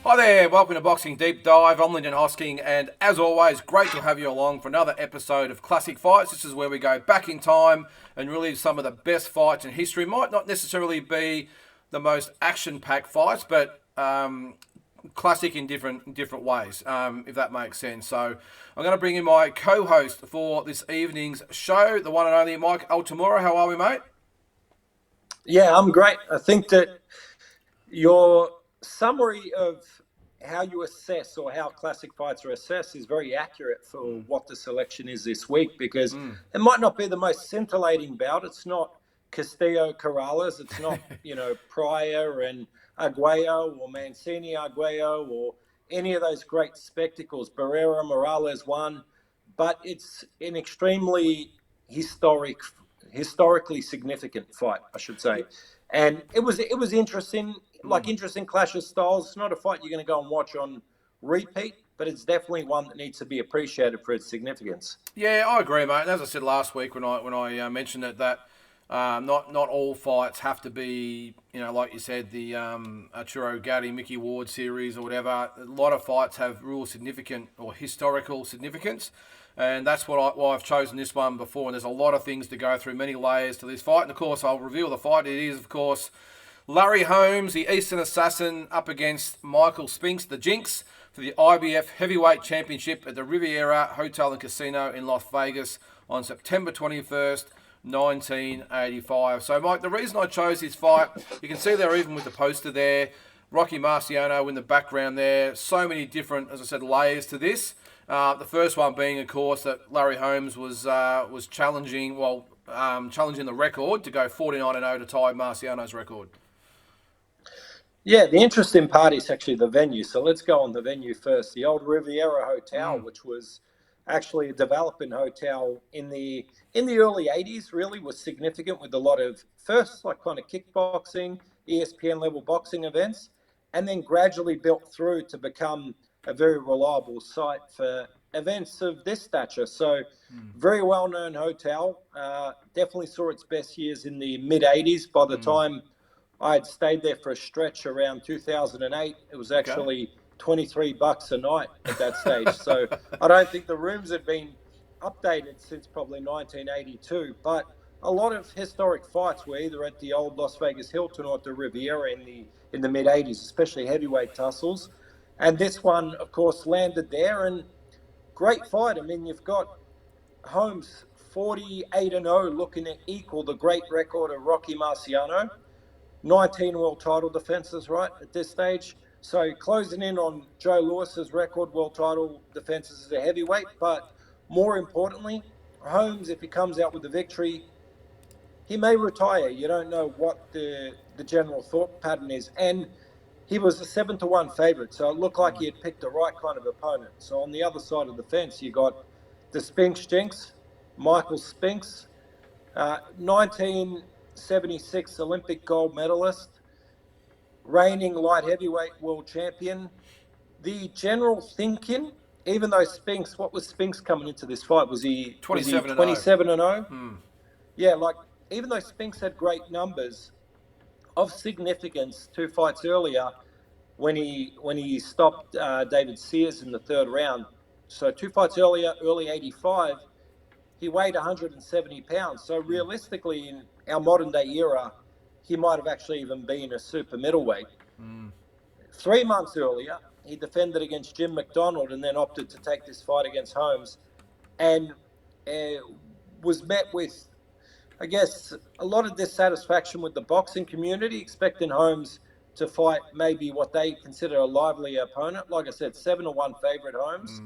Hi there, welcome to Boxing Deep Dive. I'm Lyndon Hosking, and as always, great to have you along for another episode of Classic Fights. This is where we go back in time and relive some of the best fights in history. Might not necessarily be the most action-packed fights, but classic in different ways, if that makes sense. So I'm going to bring in my co-host for this evening's show, the one and only Mike Altamura. How are we, mate? Yeah, I'm great. I think that your summary of how you assess or how classic fights are assessed is very accurate for what the selection is this week, because it might not be the most scintillating bout. It's not Castillo Corrales. It's not, Pryor and Arguello or Mancini Arguello or any of those great spectacles. Barrera Morales won, but it's an extremely historically significant fight, I should say. And it was interesting, interesting clash of styles. It's not a fight you're going to go and watch on repeat, but it's definitely one that needs to be appreciated for its significance. Yeah, I agree, mate. And as I said last week when I mentioned it, that not all fights have to be, like you said, the Arturo Gatti, Mickey Ward series or whatever. A lot of fights have real significant or historical significance. And that's why I've chosen this one before. And there's a lot of things to go through, many layers to this fight. And, of course, I'll reveal the fight. It is, of course, Larry Holmes, the Eastern Assassin, up against Michael Spinks, the Jinx, for the IBF Heavyweight Championship at the Riviera Hotel and Casino in Las Vegas on September 21st, 1985. So, Mike, the reason I chose this fight, you can see there even with the poster there, Rocky Marciano in the background there. So many different, as I said, layers to this. The first one being, of course, that Larry Holmes was challenging the record to go 49-0 to tie Marciano's record. Yeah, the interesting part is actually the venue. So let's go on the venue first. The old Riviera Hotel, which was actually a developing hotel in the early 80s, really was significant with a lot of first like kind of kickboxing, ESPN level boxing events, and then gradually built through to become a very reliable site for events of this stature. So very well-known hotel. Definitely saw its best years in the mid-'80s. By the time I had stayed there for a stretch around 2008, it was actually $23 a night at that stage. So I don't think the rooms had been updated since probably 1982. But a lot of historic fights were either at the old Las Vegas Hilton or at the Riviera in the mid-'80s, especially heavyweight tussles. And this one, of course, landed there, and great fight. I mean, you've got Holmes 48-0 looking to equal the great record of Rocky Marciano. 19 world title defenses, right, at this stage. So closing in on Joe Lewis's record world title defenses as a heavyweight. But more importantly, Holmes, if he comes out with the victory, he may retire. You don't know what the general thought pattern is. And he was a 7-1 favourite, so it looked like he had picked the right kind of opponent. So on the other side of the fence, you got the Spinks Jinx, Michael Spinks, 1976 Olympic gold medalist, reigning light heavyweight world champion. The general thinking, even though Spinks, what was Spinks coming into this fight? Was he 27-0? Yeah, even though Spinks had great numbers, of significance 2 fights earlier when he stopped David Sears in the third round. So 2 fights earlier, early 85, he weighed 170 pounds. So realistically, in our modern day era, he might have actually even been a super middleweight. 3 months earlier, he defended against Jim McDonald and then opted to take this fight against Holmes, and was met with, I guess, a lot of dissatisfaction with the boxing community, expecting Holmes to fight maybe what they consider a lively opponent. Like I said, 7-1 favourite Holmes.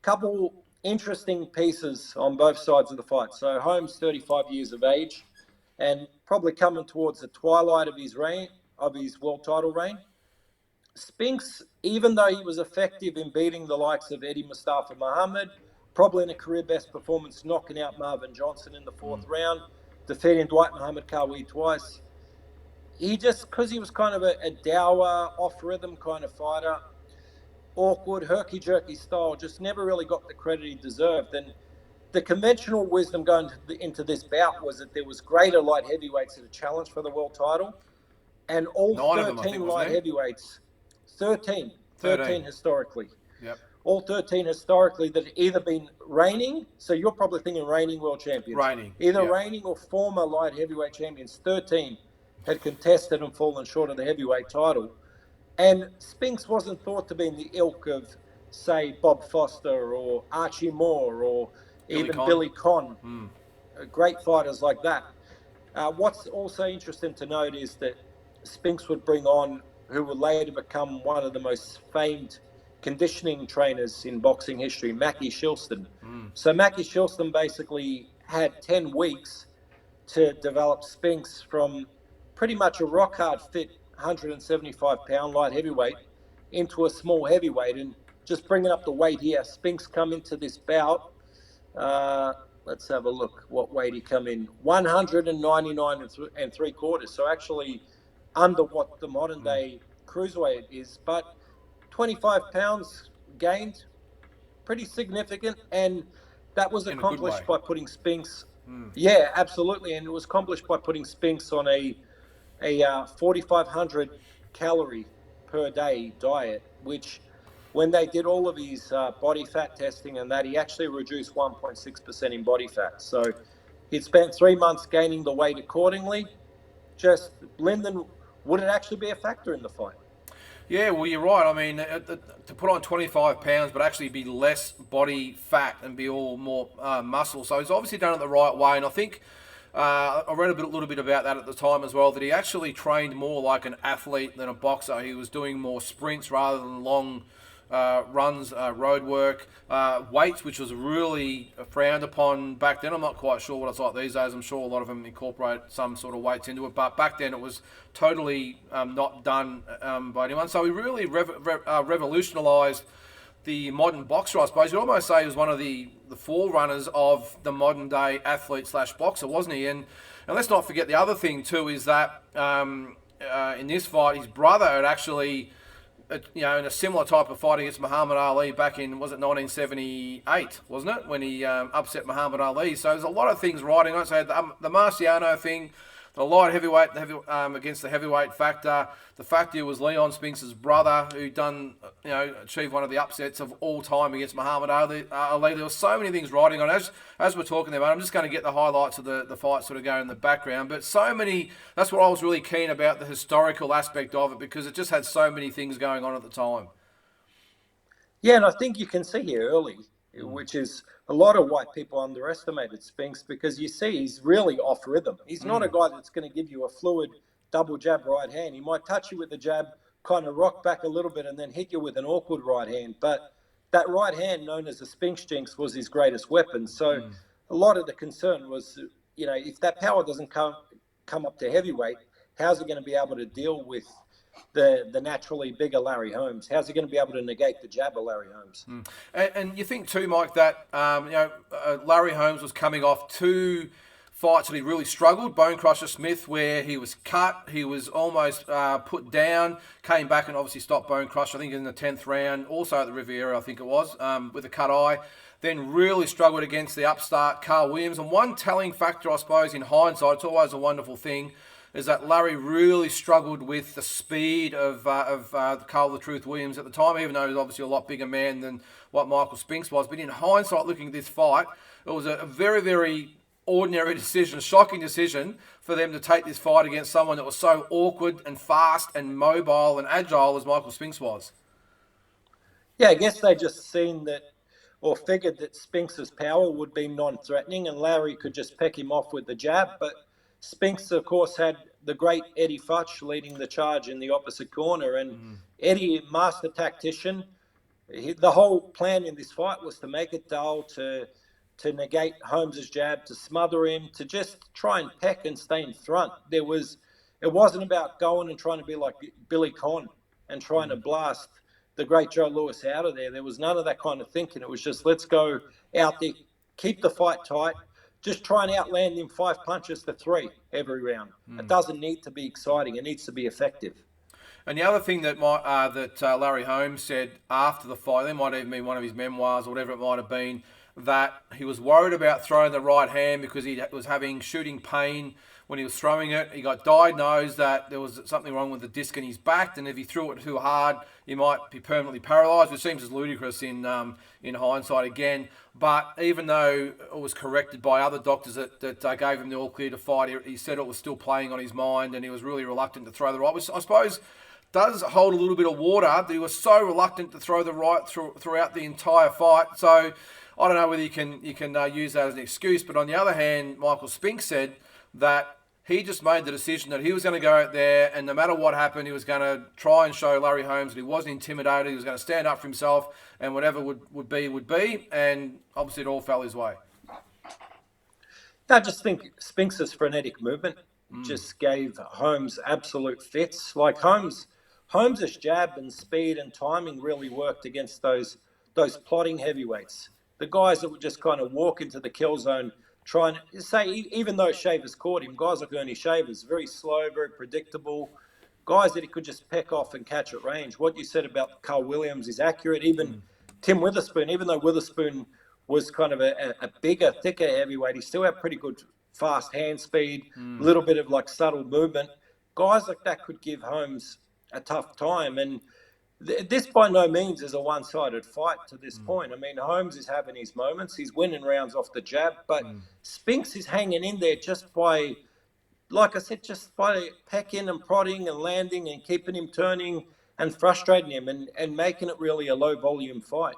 Couple interesting pieces on both sides of the fight. So Holmes, 35 years of age, and probably coming towards the twilight of his reign, of his world title reign. Spinks, even though he was effective in beating the likes of Eddie Mustafa Muhammad, probably in a career-best performance, knocking out Marvin Johnson in the 4th round, defeating Dwight Muhammad Qawi twice. He just, because he was kind of a dour, off-rhythm kind of fighter, awkward, herky-jerky style, just never really got the credit he deserved. And the conventional wisdom going into this bout was that there was greater light heavyweights that had challenged for the world title, and all 13 light heavyweights 13 historically. Yep. All 13 historically that have either been reigning, so you're probably thinking reigning world champions. Reigning. Either Yep. reigning or former light heavyweight champions. 13 had contested and fallen short of the heavyweight title. And Spinks wasn't thought to be in the ilk of, say, Bob Foster or Archie Moore or even Billy Conn, great fighters like that. What's also interesting to note is that Spinks would bring on who would later become one of the most famed conditioning trainers in boxing history, Mackie Shilston. So Mackie Shilston basically had 10 weeks to develop Spinks from pretty much a rock hard fit 175-pound light heavyweight into a small heavyweight. And just bringing up the weight here, Spinks come into this bout. Let's have a look what weight he come in. 199 and 3/4. So actually under what the modern day cruiserweight is, but 25 pounds gained, pretty significant. And that was accomplished by putting Spinks. Yeah, absolutely. And it was accomplished by putting Spinks on a 4,500 calorie per day diet, which when they did all of his body fat testing and that, he actually reduced 1.6% in body fat. So he'd spent 3 months gaining the weight accordingly. Just, Lyndon, would it actually be a factor in the fight? Yeah, well, you're right. I mean, to put on 25 pounds, but actually be less body fat and be all more muscle. So he's obviously done it the right way. And I think I read a little bit about that at the time as well, that he actually trained more like an athlete than a boxer. He was doing more sprints rather than long runs, road work, weights, which was really frowned upon back then. I'm not quite sure what it's like these days. I'm sure a lot of them incorporate some sort of weights into it, but back then it was totally not done by anyone. So he really revolutionised the modern boxer, I suppose. You'd almost say he was one of the forerunners of the modern day athlete / boxer, wasn't he? And let's not forget the other thing too is that in this fight, his brother had actually, in a similar type of fight against Muhammad Ali back in, was it 1978, wasn't it, when he upset Muhammad Ali? So there's a lot of things riding on it. So the Marciano thing, the light heavyweight against the heavyweight factor, the fact it was Leon Spinks' brother who achieved one of the upsets of all time against Muhammad Ali. There were so many things riding on. As we're talking about, I'm just going to get the highlights of the fight sort of going in the background. But so many, that's what I was really keen about, the historical aspect of it, because it just had so many things going on at the time. Yeah, and I think you can see here early, which is a lot of white people underestimated Spinks because you see he's really off rhythm. He's not a guy that's going to give you a fluid double jab right hand. He might touch you with the jab, kind of rock back a little bit and then hit you with an awkward right hand. But that right hand, known as the Spinks jinx, was his greatest weapon. So a lot of the concern was, if that power doesn't come up to heavyweight, how's he going to be able to deal with the naturally bigger Larry Holmes? How's he going to be able to negate the jab of Larry Holmes? And you think too, Mike, that Larry Holmes was coming off 2 fights that he really struggled. Bone Crusher Smith, where he was cut, he was almost put down, came back and obviously stopped Bone Crusher, I think in the 10th round, also at the Riviera, I think it was, with a cut eye. Then really struggled against the upstart Carl Williams. And one telling factor, I suppose, in hindsight, it's always a wonderful thing, is that Larry really struggled with the speed of Carl the Truth Williams at the time, even though he was obviously a lot bigger man than what Michael Spinks was. But in hindsight, looking at this fight, it was a very, very ordinary decision, a shocking decision for them to take this fight against someone that was so awkward and fast and mobile and agile as Michael Spinks was. Yeah, I guess they just seen that or figured that Spinks' power would be non-threatening and Larry could just peck him off with the jab. But Spinks, of course, had the great Eddie Futch leading the charge in the opposite corner. And Eddie, master tactician, the whole plan in this fight was to make it dull, to negate Holmes' jab, to smother him, to just try and peck and stay in front. It wasn't about going and trying to be like Billy Conn and trying to blast the great Joe Louis out of there. There was none of that kind of thinking. It was just, let's go out there, keep the fight tight, just try and outland him 5 punches to 3 every round. It doesn't need to be exciting. It needs to be effective. And the other thing that Larry Holmes said after the fight, there might even be one of his memoirs or whatever it might have been, that he was worried about throwing the right hand because he was having shooting pain when he was throwing it. He got diagnosed that there was something wrong with the disc in his back, and if he threw it too hard, he might be permanently paralysed, which seems as ludicrous in hindsight again. But even though it was corrected by other doctors that gave him the all clear to fight, he said it was still playing on his mind, and he was really reluctant to throw the right, which I suppose does hold a little bit of water, that he was so reluctant to throw the right throughout the entire fight. So I don't know whether you can use that as an excuse, but on the other hand, Michael Spinks said that he just made the decision that he was going to go out there, and no matter what happened, he was going to try and show Larry Holmes that he wasn't intimidated. He was going to stand up for himself, and whatever would be. And obviously, it all fell his way. I just think Spinks' frenetic movement just gave Holmes absolute fits. Like Holmes' jab and speed and timing really worked against those plotting heavyweights. The guys that would just kind of walk into the kill zone, trying to say, even though Shavers caught him, guys like Ernie Shavers, very slow, very predictable, guys that he could just peck off and catch at range. What you said about Carl Williams is accurate. Even Tim Witherspoon, even though Witherspoon was kind of a bigger, thicker heavyweight, he still had pretty good fast hand speed, a little bit of like subtle movement. Guys like that could give Holmes a tough time. And this by no means is a one-sided fight to this point. I mean, Holmes is having his moments. He's winning rounds off the jab, but Spinks is hanging in there just by, like I said, just by pecking and prodding and landing and keeping him turning and frustrating him and making it really a low-volume fight.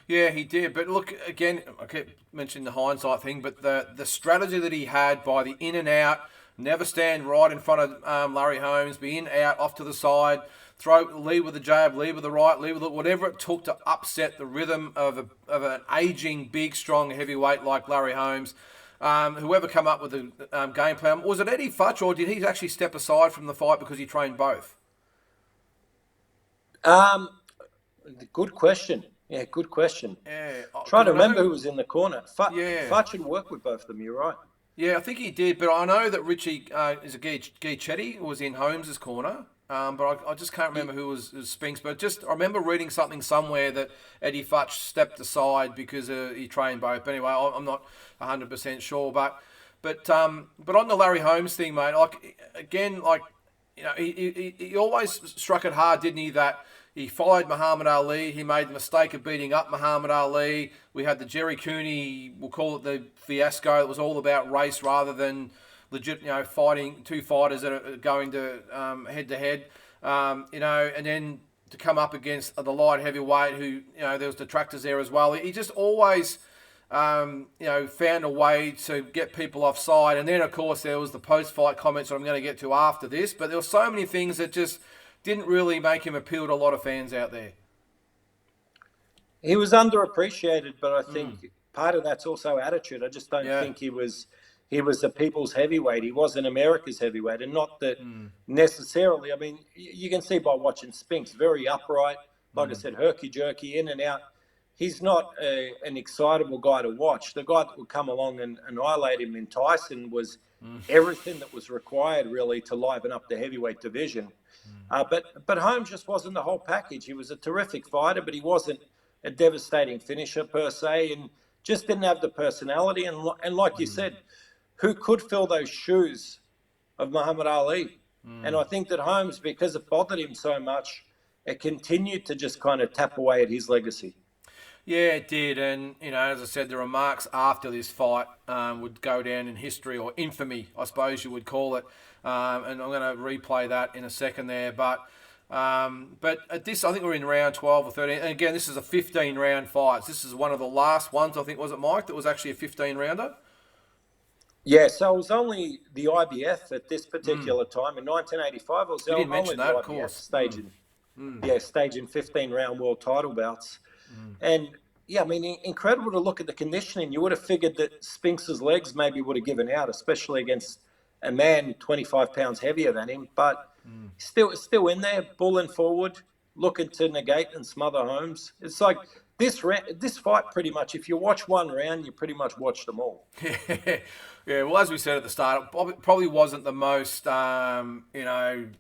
Yeah, he did. But look, again, I keep mentioning the hindsight thing, but the strategy that he had by the in and out, never stand right in front of Larry Holmes, be in, out, off to the side, lead with the jab, lead with the right, lead with whatever it took to upset the rhythm of an aging, big, strong heavyweight like Larry Holmes. Whoever come up with the game plan, was it Eddie Futch, or did he actually step aside from the fight because he trained both? Good question. Yeah, good question. Yeah, Trying to remember who was in the corner. Futch had worked with both of them, you're right. Yeah, I think he did, but I know that Richie is a Guy Chetty was in Holmes' corner, but I just can't remember who was Spinks. But I remember reading something somewhere that Eddie Futch stepped aside because he trained both. But anyway, I'm not 100% sure. But on the Larry Holmes thing, mate, he always struck it hard, didn't he? That he followed Muhammad Ali. He made the mistake of beating up Muhammad Ali. We had the Jerry Cooney, we'll call it the fiasco. It was all about race rather than legit, fighting two fighters that are going to head to head. And then to come up against the light heavyweight, who there was detractors there as well. He just always found a way to get people offside. And then of course there was the post-fight comments that I'm going to get to after this. But there were so many things that just didn't really make him appeal to a lot of fans out there. He was underappreciated, but I think part of that's also attitude. I just don't think he was the people's heavyweight. He wasn't America's heavyweight, and not that necessarily. I mean, you can see by watching Spinks, very upright, like I said, herky-jerky, in and out. He's not an excitable guy to watch. The guy that would come along and annihilate him in Tyson was everything that was required, really, to liven up the heavyweight division. But Holmes just wasn't the whole package. He was a terrific fighter, but he wasn't a devastating finisher per se, and just didn't have the personality. And like you said, who could fill those shoes of Muhammad Ali? And I think that Holmes, because it bothered him so much, it continued to just kind of tap away at his legacy. Yeah, it did. And, as I said, the remarks after this fight would go down in history, or infamy, I suppose you would call it. And I'm going to replay that in a second there. But at this, I think we're in round 12 or 13. And again, this is a 15-round fight. This is one of the last ones, I think, was it, Mike, that was actually a 15-rounder? Yeah, so it was only the IBF at this particular time. In 1985, it was only the IBF staging 15-round world title bouts. And, yeah, I mean, incredible to look at the conditioning. You would have figured that Spinks's legs maybe would have given out, especially against a man 25 pounds heavier than him. But still in there, bulling forward, looking to negate and smother Holmes. It's like this fight pretty much, if you watch one round, you pretty much watch them all. Yeah, well, as we said at the start, it probably wasn't the most,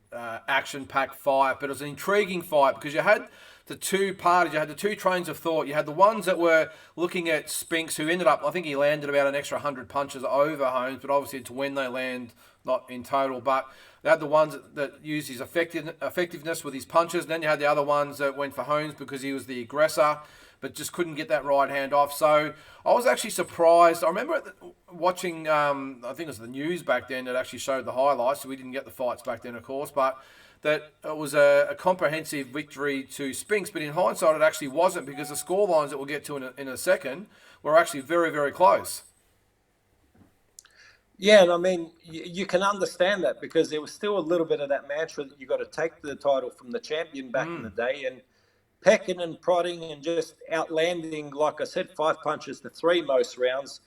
action-packed fight, but it was an intriguing fight because you had the two parties. You had the two trains of thought. You had the ones that were looking at Spinks, who ended up, I think he landed about an extra 100 punches over Holmes, but obviously it's when they land, not in total. But they had the ones that used his effectiveness with his punches, and then you had the other ones that went for Holmes because he was the aggressor, but just couldn't get that right hand off. So I was actually surprised. I remember watching, I think it was the news back then that actually showed the highlights, so we didn't get the fights back then, of course, but that it was a comprehensive victory to Spinks, but in hindsight it actually wasn't, because the scorelines that we'll get to in a second were actually very, very close. Yeah, and I mean, you can understand that, because there was still a little bit of that mantra that you got to take the title from the champion back in the day, and pecking and prodding and just outlanding, like I said, 5 punches to 3 most rounds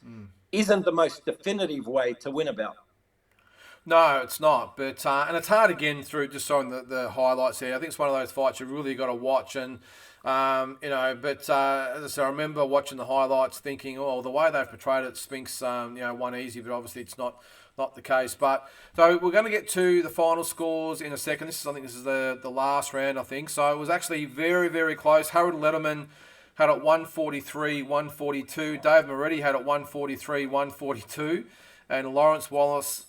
isn't the most definitive way to win a bout. No, it's not. But and it's hard again through just showing the highlights here. I think it's one of those fights you really got to watch. And but as I said, I remember watching the highlights, thinking, oh, the way they've portrayed it, Spinks, won easy. But obviously, it's not the case. But so we're going to get to the final scores in a second. I think this is the last round, I think. So it was actually very, very close. Harold Letterman had it 143, 142. Dave Moretti had it 143, 142. And Lawrence Wallace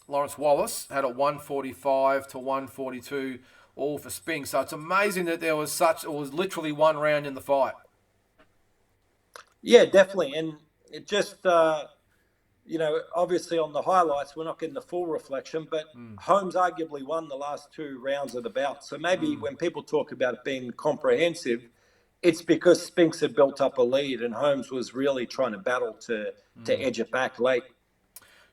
had it 145 to 142, all for Spinks. So it's amazing that it was literally one round in the fight. Yeah, definitely. And it just, obviously on the highlights, we're not getting the full reflection, but Holmes arguably won the last 2 rounds of the bout. So maybe when people talk about it being comprehensive, it's because Spinks had built up a lead and Holmes was really trying to battle to edge it back late.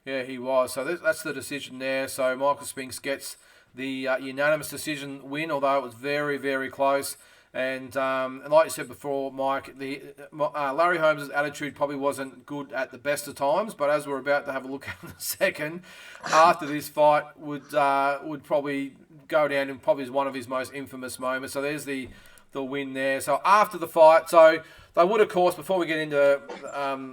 Yeah, he was. So that's the decision there. So Michael Spinks gets the unanimous decision win, although it was very, very close. And like you said before, Mike, Larry Holmes' attitude probably wasn't good at the best of times, but as we're about to have a look at in a second, after this fight would probably go down in probably as one of his most infamous moments. So there's the win there. So after the fight, so they would, of course, before we get into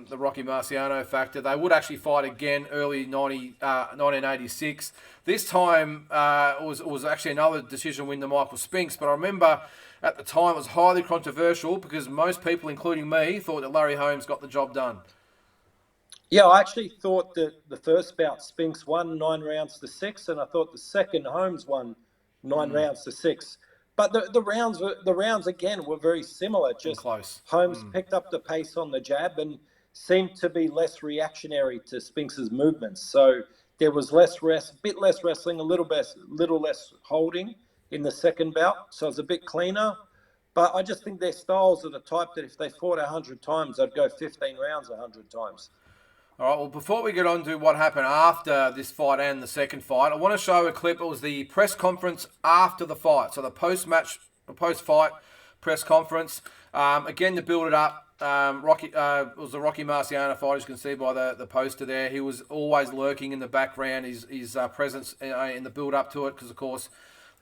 the Rocky Marciano factor, they would actually fight again early 1986. This time was actually another decision win to Michael Spinks, but I remember at the time it was highly controversial because most people, including me, thought that Larry Holmes got the job done. Yeah, I actually thought that the first bout Spinks won 9 rounds to 6, and I thought the second Holmes won 9 rounds to 6. But the rounds again were very similar. Just close. Holmes picked up the pace on the jab and seemed to be less reactionary to Spinks's movements. So there was bit less wrestling, a little less holding in the second bout. So it was a bit cleaner. But I just think their styles are the type that if they fought 100 times, they'd go 15 rounds 100 times. All right, well, before we get on to what happened after this fight and the second fight, I want to show a clip. It was the press conference after the fight. So the post-fight press conference. Again, to build it up, it was the Rocky Marciano fight, as you can see by the poster there. He was always lurking in the background, his presence in the build-up to it, because, of course,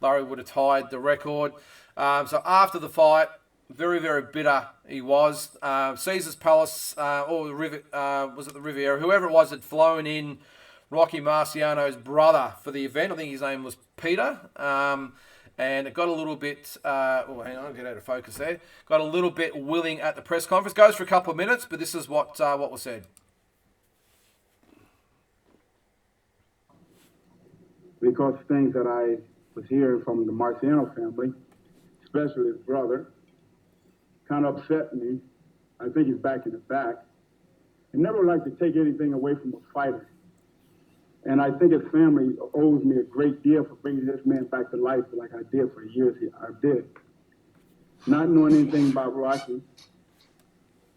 Larry would have tied the record. So after the fight, very, very bitter he was. Caesar's Palace, or the was it the Riviera? Whoever it was had flown in Rocky Marciano's brother for the event. I think his name was Peter. And it got a little bit, hang on, get out of focus there. Got a little bit willing at the press conference. Goes for a couple of minutes, but this is what was said. Because things that I was hearing from the Marciano family, especially his brother, kind of upset me. I think he's back in the back. I never like to take anything away from a fighter. And I think his family owes me a great deal for bringing this man back to life like I did for years. I did. Not knowing anything about Rocky,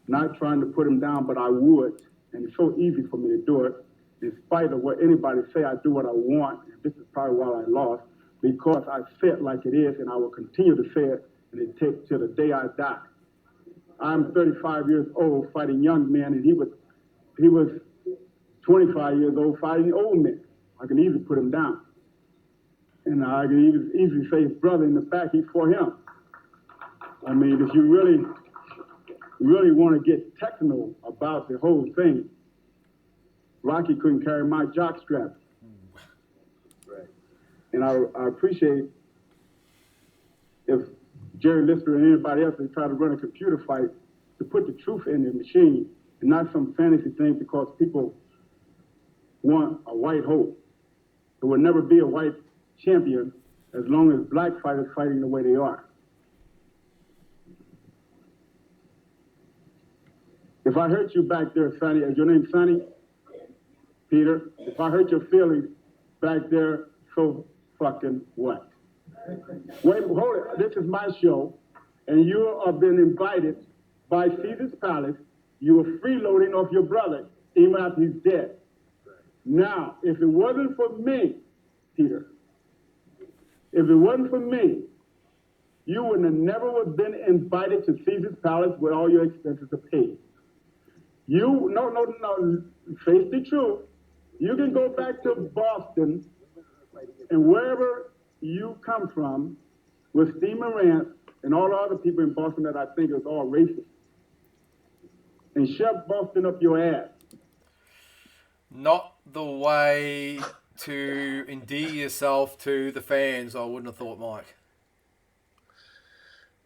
not trying to put him down, but I would. And it's so easy for me to do it. In spite of what anybody say, I do what I want. And this is probably why I lost, because I say it like it is, and I will continue to say it, and it takes till the day I die. I'm 35 years old fighting young men, and he was 25 years old fighting old men. I can easily put him down. And I can easily say his brother in the back, he's for him. I mean, if you really want to get technical about the whole thing, Rocky couldn't carry my jock strap. Right. And I appreciate if Jerry Lister and anybody else that try to run a computer fight to put the truth in the machine and not some fantasy thing because people want a white hope. There will never be a white champion as long as black fighters fighting the way they are. If I hurt you back there, Sonny, is your name Sonny? Peter, if I hurt your feelings back there, so fucking what? Wait, hold it. This is my show, and you have been invited by Caesar's Palace. You were freeloading off your brother, even after he's dead. Now, if it wasn't for me, Peter, if it wasn't for me, you would have never been invited to Caesar's Palace with all your expenses paid. No, face the truth. You can go back to Boston and wherever you come from with Steve Morant and all the other people in Boston that I think is all racist and shove Boston up your ass. Not the way to endear yourself to the fans, I wouldn't have thought, Mike.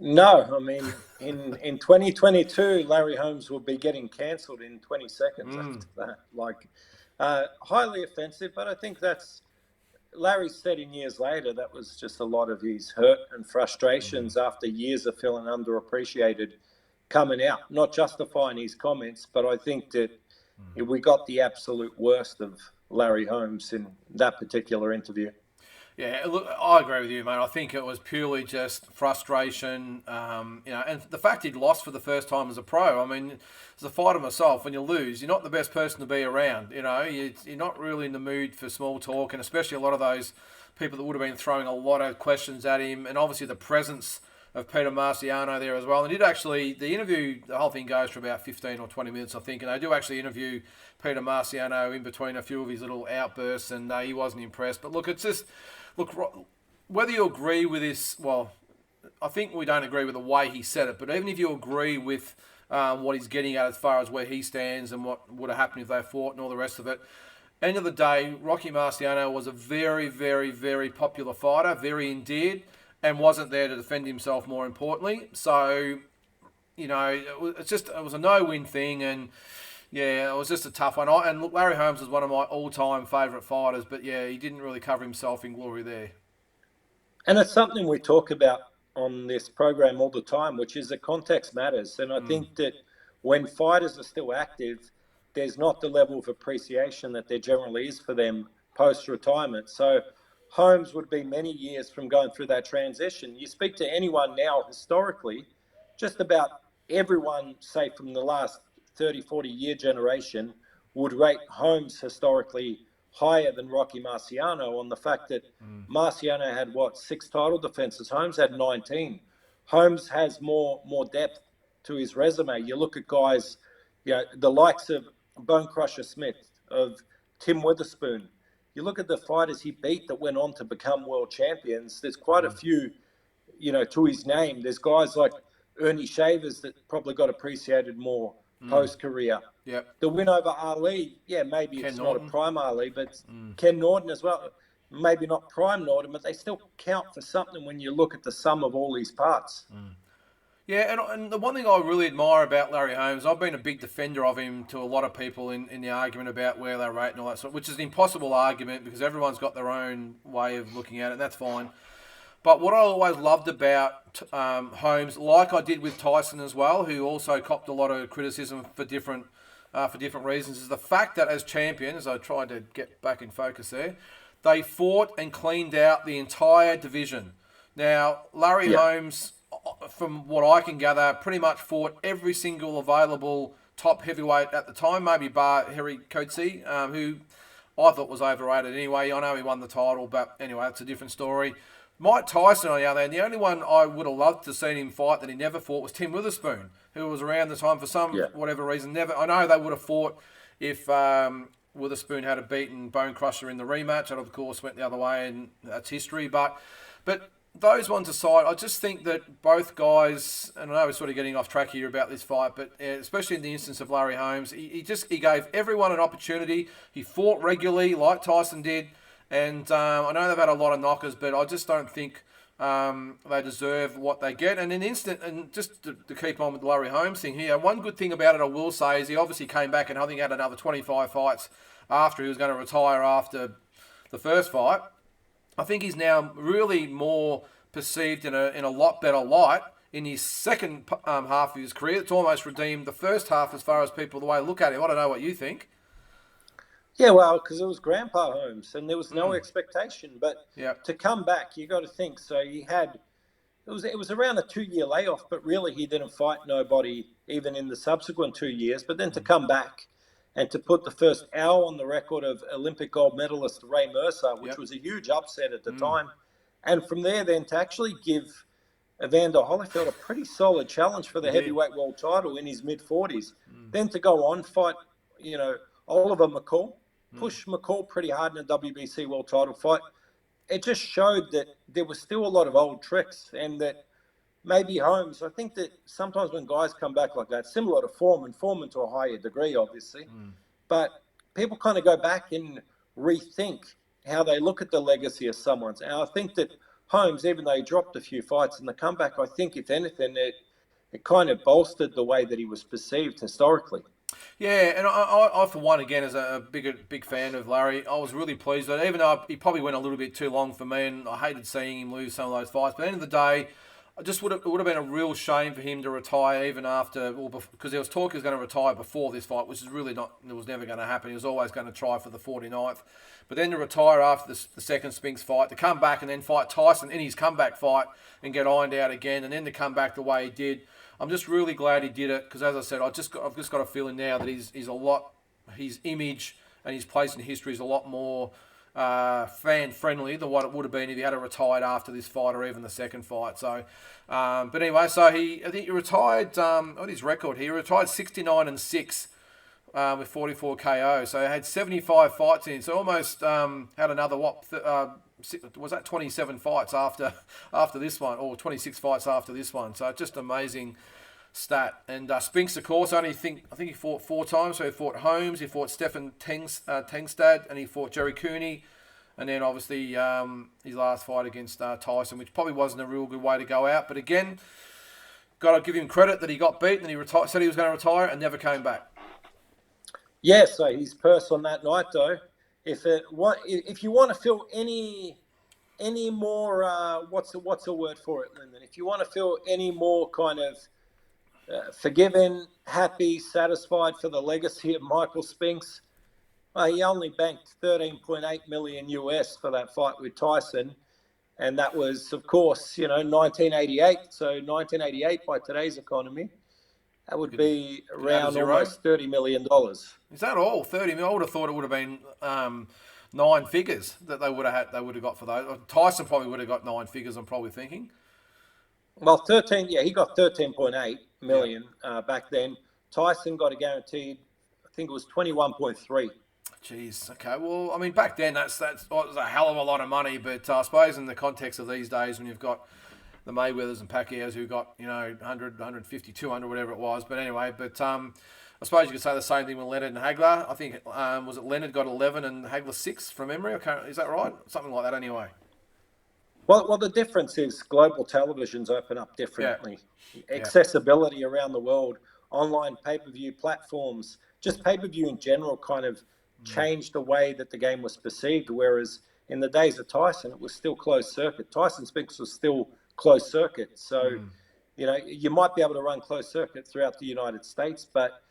No, I mean, in 2022, Larry Holmes will be getting cancelled in 20 seconds after that. Highly offensive, but I think that's, Larry said in years later, that was just a lot of his hurt and frustrations after years of feeling underappreciated coming out. Not justifying his comments, but I think that we got the absolute worst of Larry Holmes in that particular interview. Yeah, look, I agree with you, mate. I think it was purely just frustration, and the fact he'd lost for the first time as a pro. I mean, as a fighter myself, when you lose, you're not the best person to be around. You're not really in the mood for small talk, and especially a lot of those people that would have been throwing a lot of questions at him, and obviously the presence of Peter Marciano there as well. And the interview, the whole thing goes for about 15 or 20 minutes, I think, and they do actually interview Peter Marciano in between a few of his little outbursts, and he wasn't impressed. But look, it's just... Look, whether you agree with this, well, I think we don't agree with the way he said it, but even if you agree with what he's getting at as far as where he stands and what would have happened if they fought and all the rest of it, end of the day, Rocky Marciano was a very, very, very popular fighter, very endeared, and wasn't there to defend himself, more importantly. So, it was a no-win thing, and... yeah, it was just a tough one. And look, Larry Holmes is one of my all-time favourite fighters, but yeah, he didn't really cover himself in glory there. And it's something we talk about on this program all the time, which is that context matters. And I think that when fighters are still active, there's not the level of appreciation that there generally is for them post-retirement. So Holmes would be many years from going through that transition. You speak to anyone now historically, just about everyone, say from the last 30, 40-year generation would rate Holmes historically higher than Rocky Marciano on the fact that Marciano had, 6 title defenses. Holmes had 19. Holmes has more depth to his resume. You look at guys, the likes of Bone Crusher Smith, of Tim Witherspoon. You look at the fighters he beat that went on to become world champions. There's quite a few, to his name. There's guys like Ernie Shavers that probably got appreciated more post-career. Yep. The win over Ali, maybe Ken it's Norton. not a prime Ali, but Ken Norton as well. Maybe not prime Norton, but they still count for something when you look at the sum of all these parts. Yeah, and the one thing I really admire about Larry Holmes, I've been a big defender of him to a lot of people in the argument about where they rate and all that sort, which is an impossible argument because everyone's got their own way of looking at it, and that's fine. But what I always loved about Holmes, like I did with Tyson as well, who also copped a lot of criticism for different reasons, is the fact that as champions, I tried to get back in focus there, they fought and cleaned out the entire division. Now, Larry Holmes, from what I can gather, pretty much fought every single available top heavyweight at the time, maybe bar Harry Coetzee, who I thought was overrated anyway. I know he won the title, but anyway, that's a different story. Mike Tyson, on the other hand, the only one I would have loved to seen him fight that he never fought was Tim Witherspoon, who was around the time for whatever reason. I know they would have fought if Witherspoon had beaten Bone Crusher in the rematch. That, of course, went the other way, and that's history. But those ones aside, I just think that both guys, and I know we're sort of getting off track here about this fight, but especially in the instance of Larry Holmes, he gave everyone an opportunity. He fought regularly like Tyson did. And I know they've had a lot of knockers, but I just don't think They deserve what they get. And and just to keep on with the Larry Holmes thing here, one good thing about it I will say is he obviously came back and I think he had another 25 fights after he was going to retire after the first fight. I think he's now really more perceived in a lot better light in his second half of his career. It's almost redeemed the first half as far as people the way look at him. I don't know what you think. Yeah, well, because it was Grandpa Holmes and there was no expectation. But Yep. to come back, you got to think. So he had it was around a 2-year layoff, but really he didn't fight nobody even in the subsequent 2 years. But then to come back and to put the first hour on the record of Olympic gold medalist Ray Mercer, which was a huge upset at the time, and from there then to actually give Evander Holyfield a pretty solid challenge for the heavyweight world title in his mid-40s. Then to go on, fight, Oliver McCall, push McCall pretty hard in a WBC world title fight. It just showed that there was still a lot of old tricks and that maybe Holmes, I think that sometimes when guys come back like that, similar to Foreman to a higher degree, obviously, but people kind of go back and rethink how they look at the legacy of someone's. And I think that Holmes, even though he dropped a few fights in the comeback, I think, if anything, it kind of bolstered the way that he was perceived historically. Yeah, and I for one, again, as a big fan of Larry, I was really pleased with it, even though he probably went a little bit too long for me, and I hated seeing him lose some of those fights. But at the end of the day, it would have been a real shame for him to retire even after, because there was talk he was going to retire before this fight, which is really not, it was never going to happen. He was always going to try for the 49th. But then to retire after the second Spinks fight, to come back and then fight Tyson in his comeback fight and get ironed out again, and then to come back the way he did, I'm just really glad he did it because, as I said, I've just got a feeling now that his image and his place in history is a lot more fan friendly than what it would have been if he had retired after this fight or even the second fight. So, but anyway, so I think he retired. What his record? He retired 69-6 with 44 KO. So he had 75 fights in. So almost had another was that 27 fights after this one, or 26 fights after this one. So just amazing stat. And Spinks, of course, I think he fought 4 times. So he fought Holmes, he fought Stefan Tengstad, and he fought Jerry Cooney. And then obviously his last fight against Tyson, which probably wasn't a real good way to go out. But again, got to give him credit that he got beaten and he said he was going to retire and never came back. Yeah, so his purse on that night, though, if you want to feel any more, what's the word for it, Lyndon? If you want to feel any more kind of forgiven, happy, satisfied for the legacy of Michael Spinks, he only banked $13.8 million US for that fight with Tyson, and that was, of course, 1988. So 1988 by today's economy, that would be around almost $30 million. Is that all? 30 million? I would have thought it would have been 9 figures that they would have got for those. Tyson probably would have got 9 figures, I'm probably thinking. Well, he got 13.8 million back then. Tyson got a guaranteed, I think it was 21.3. Jeez. Okay. Well, I mean, back then that was a hell of a lot of money, but I suppose in the context of these days, when you've got the Mayweathers and Pacquiao's who got 100, 150, 200, whatever it was. But anyway, I suppose you could say the same thing with Leonard and Hagler. I think was it Leonard got 11 and Hagler 6 from memory? Is that right? Something like that, anyway. Well, the difference is global televisions open up differently. Yeah. Accessibility around the world, online pay-per-view platforms, just pay-per-view in general kind of changed the way that the game was perceived, whereas in the days of Tyson, it was still closed circuit. Tyson Spinks was still closed circuit. So, you might be able to run closed circuit throughout the United States, but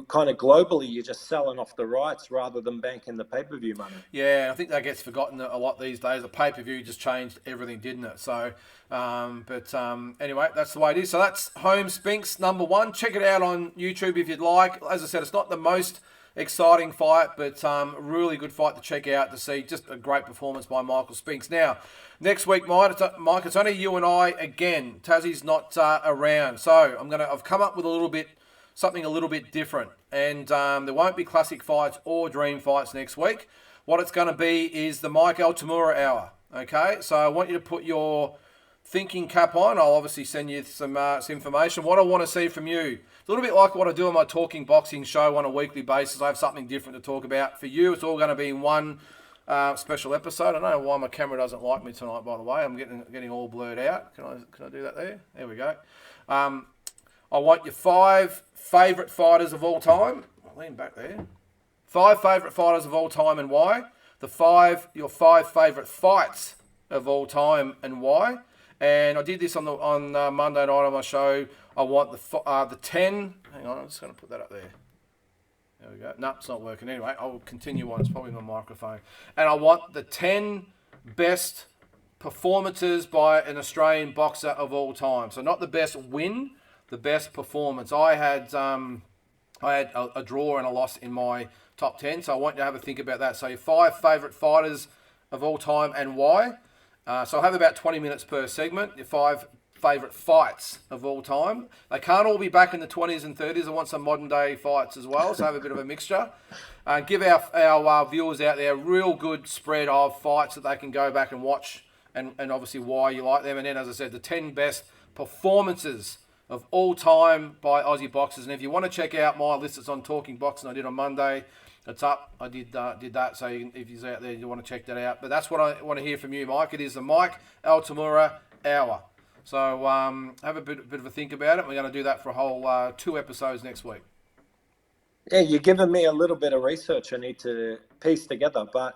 kind of globally, you're just selling off the rights rather than banking the pay-per-view money. Yeah, I think that gets forgotten a lot these days. The pay-per-view just changed everything, didn't it? So, anyway, that's the way it is. So that's Holmes Spinks #1. Check it out on YouTube if you'd like. As I said, it's not the most exciting fight, but really good fight to check out to see. Just a great performance by Michael Spinks. Now, next week, Mike, it's only you and I again. Tassie's not around, so I've come up with something a little bit different, and there won't be classic fights or dream fights next week. What it's going to be is the Mike Altamura Hour. Okay, so I want you to put your thinking cap on. I'll obviously send you some information. What I want to see from you, a little bit like what I do on my Talking Boxing show on a weekly basis. I have something different to talk about. For you, it's all going to be in one special episode. I don't know why my camera doesn't like me tonight, by the way. I'm getting all blurred out. Can I do that there? There we go. I want your 5 favourite fighters of all time. I'll lean back there. 5 favourite fighters of all time and why. Your 5 favourite fights of all time and why. And I did this on Monday night on my show. I want the 10. Hang on, I'm just going to put that up there. There we go. No, it's not working. Anyway, I'll continue on. It's probably my microphone. And I want the 10 best performances by an Australian boxer of all time. So not the best win, the best performance. I had a draw and a loss in my top 10. So I want you to have a think about that. So your 5 favourite fighters of all time and why. So I have about 20 minutes per segment. Your 5 favourite fights of all time. They can't all be back in the 20s and 30s. I want some modern day fights as well, so have a bit of a mixture. Give our viewers out there a real good spread of fights that they can go back and watch, and obviously why you like them. And then, as I said, the 10 best performances of all time by Aussie boxers. And if you want to check out my list, it's on Talking Boxing I did on Monday. It's up. I did that, so if you're out there, you want to check that out. But that's what I want to hear from you, Mike. It is the Mike Altamura Hour. So have a bit of a think about it. We're going to do that for a whole 2 episodes next week. Yeah, you're giving me a little bit of research I need to piece together, but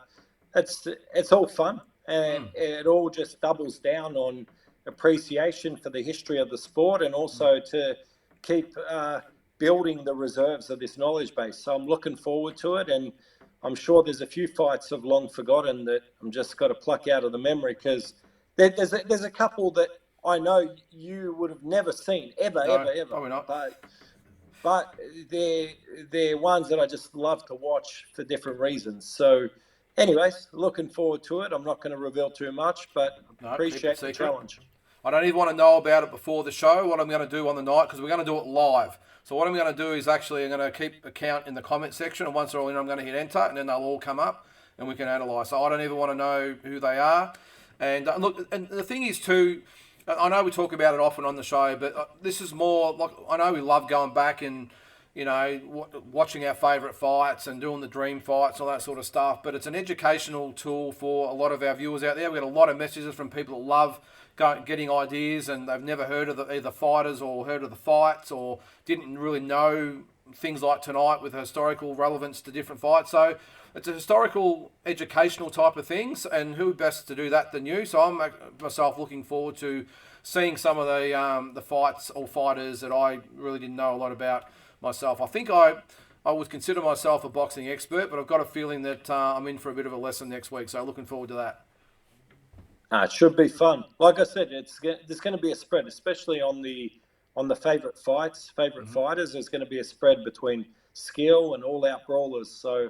it's all fun, and it all just doubles down on appreciation for the history of the sport, and also to keep building the reserves of this knowledge base. So I'm looking forward to it, and I'm sure there's a few fights I've long forgotten that I'm just got to pluck out of the memory, because there's a couple that I know you would have never seen ever. Probably not. But they're ones that I just love to watch for different reasons. So, anyways, looking forward to it. I'm not going to reveal too much, but appreciate the challenge. I don't even want to know about it before the show, what I'm going to do on the night, because we're going to do it live. So what I'm going to do is I'm going to keep a count in the comment section, and once they're all in, I'm going to hit enter, and then they'll all come up, and we can analyse. So I don't even want to know who they are. And look, and the thing is too, I know we talk about it often on the show, but this is more like, I know we love going back and, watching our favourite fights and doing the dream fights, all that sort of stuff. But it's an educational tool for a lot of our viewers out there. We get a lot of messages from people that love getting ideas, and they've never heard of either fighters or heard of the fights, or didn't really know things like tonight with historical relevance to different fights. So it's a historical, educational type of things, and who best to do that than you? So I'm myself looking forward to seeing some of the fights or fighters that I really didn't know a lot about myself. I think I would consider myself a boxing expert, but I've got a feeling that I'm in for a bit of a lesson next week, so looking forward to that. It should be fun. Like I said, there's going to be a spread, especially on the favourite fights, fighters. There's going to be a spread between skill and all-out brawlers. So,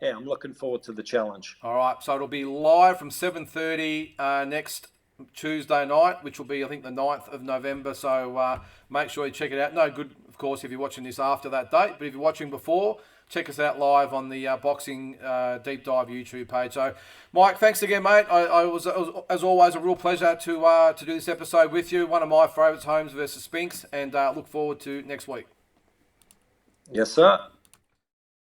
yeah, I'm looking forward to the challenge. All right, so it'll be live from 7:30 next Tuesday night, which will be, I think, the 9th of November. So make sure you check it out. No good, of course, if you're watching this after that date, but if you're watching before, check us out live on the Boxing Deep Dive YouTube page. So, Mike, thanks again, mate. It was, as always, a real pleasure to do this episode with you. One of my favourites, Holmes versus Spinks, and look forward to next week. Yes, sir.